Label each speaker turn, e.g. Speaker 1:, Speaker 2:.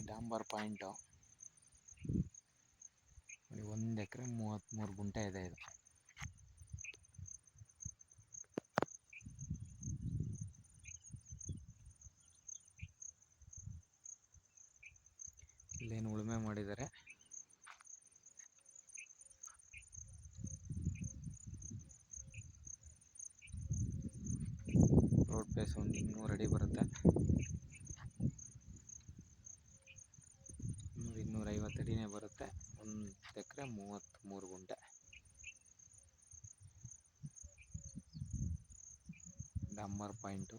Speaker 1: ಡಾಂಬರ್ point. 1 ಎಕರೆ 33 ಗುಂಟೆ ಇದೆ ಇದು. ಇಲ್ಲೇನು ಉಳುಮೆ ಮಾಡಿದ್ದಾರೆ. ರೋಡ್ ಪ್ಲೇಸ್ ಒಂದು 200 ಅಡಿ ಬರುತ್ತೆ. 250 ಅಡಿನೇ ಬರುತ್ತೆ. 1 ಎಕರೆ 33 ಗುಂಟೆ. ಡಾಂಬರ್ ಪಾಯಿಂಟು.